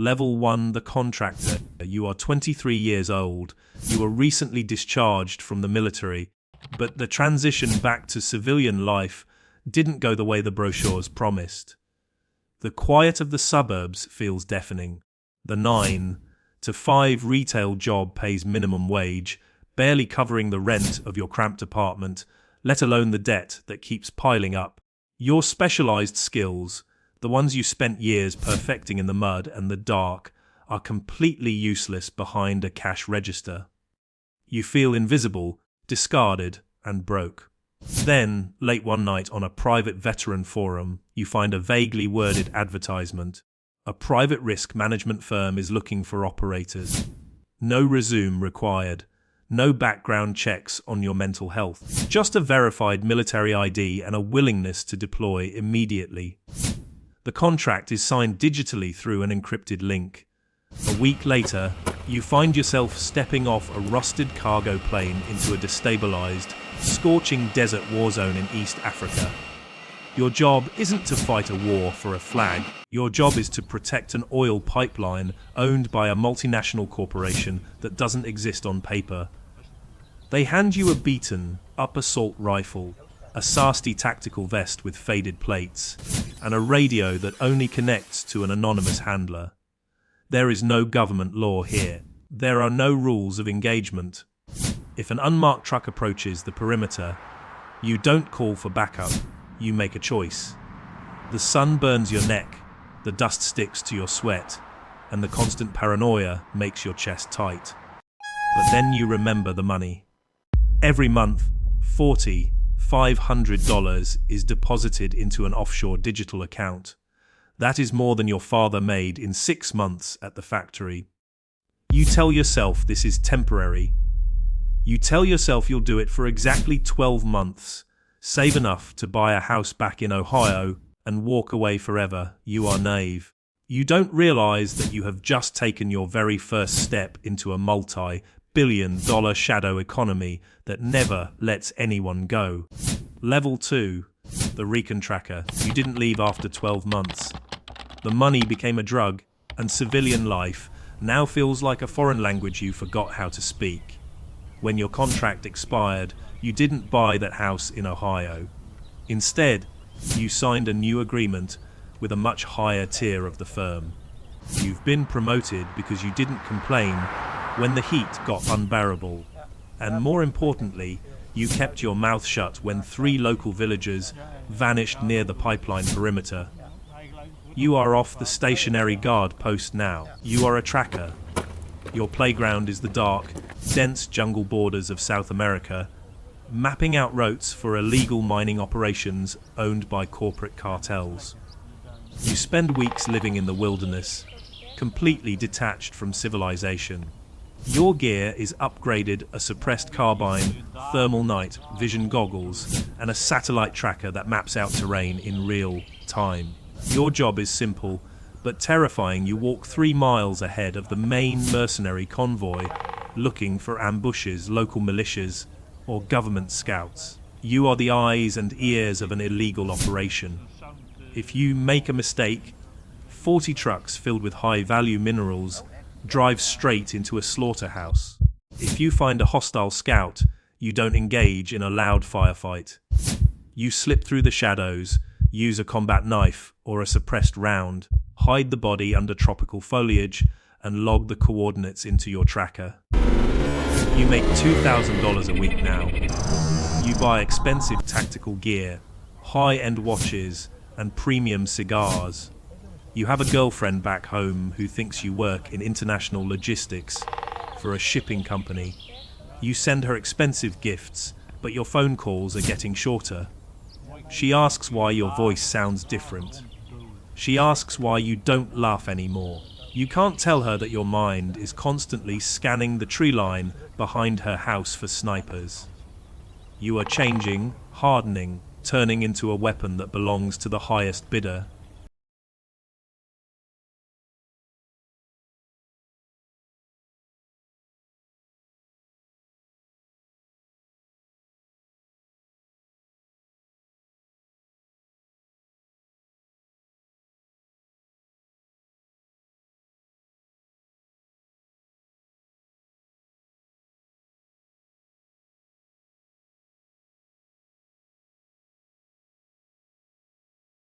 Level 1, the contractor. You are 23 years old. You were recently discharged from the military, but the transition back to civilian life didn't go the way the brochures promised. The quiet of the suburbs feels deafening. The 9 to 5 retail job pays minimum wage, barely covering the rent of your cramped apartment, let alone the debt that keeps piling up. Your specialized skills, the ones you spent years perfecting in the mud and the dark, are completely useless behind a cash register. You feel invisible, discarded, and broke. Then, late one night on a private veteran forum, you find a vaguely worded advertisement. A private risk management firm is looking for operators. No resume required. No background checks on your mental health. Just a verified military ID and a willingness to deploy immediately. The contract is signed digitally through an encrypted link. A week later, you find yourself stepping off a rusted cargo plane into a destabilized, scorching desert war zone in East Africa. Your job isn't to fight a war for a flag. Your job is to protect an oil pipeline owned by a multinational corporation that doesn't exist on paper. They hand you a beaten up assault rifle, a Sasti tactical vest with faded plates, and a radio that only connects to an anonymous handler. There is no government law here. There are no rules of engagement. If an unmarked truck approaches the perimeter, you don't call for backup. You make a choice. The sun burns your neck, the dust sticks to your sweat, and the constant paranoia makes your chest tight. But then you remember the money. Every month, $500 is deposited into an offshore digital account. That is more than your father made in 6 months at the factory. You tell yourself this is temporary. You tell yourself you'll do it for exactly 12 months. Save enough to buy a house back in Ohio and walk away forever. You are naive. You don't realize that you have just taken your very first step into a multi-billion-dollar shadow economy that never lets anyone go. Level 2, the recon tracker. You didn't leave after 12 months. The money became a drug, and civilian life now feels like a foreign language you forgot how to speak. When your contract expired, you didn't buy that house in Ohio. Instead, you signed a new agreement with a much higher tier of the firm. You've been promoted because you didn't complain when the heat got unbearable. And more importantly, you kept your mouth shut when 3 local villagers vanished near the pipeline perimeter. You are off the stationary guard post now. You are a tracker. Your playground is the dark, dense jungle borders of South America, mapping out routes for illegal mining operations owned by corporate cartels. You spend weeks living in the wilderness, completely detached from civilization. Your gear is upgraded: a suppressed carbine, thermal night vision goggles, and a satellite tracker that maps out terrain in real time. Your job is simple, but terrifying. You walk 3 miles ahead of the main mercenary convoy, looking for ambushes, local militias, or government scouts. You are the eyes and ears of an illegal operation. If you make a mistake, 40 trucks filled with high-value minerals drive straight into a slaughterhouse. If you find a hostile scout, you don't engage in a loud firefight. You slip through the shadows, use a combat knife or a suppressed round, hide the body under tropical foliage, and log the coordinates into your tracker. You make $2,000 a week now. You buy expensive tactical gear, high-end watches, and premium cigars. You have a girlfriend back home who thinks you work in international logistics for a shipping company. You send her expensive gifts, but your phone calls are getting shorter. She asks why your voice sounds different. She asks why you don't laugh anymore. You can't tell her that your mind is constantly scanning the tree line behind her house for snipers. You are changing, hardening, turning into a weapon that belongs to the highest bidder.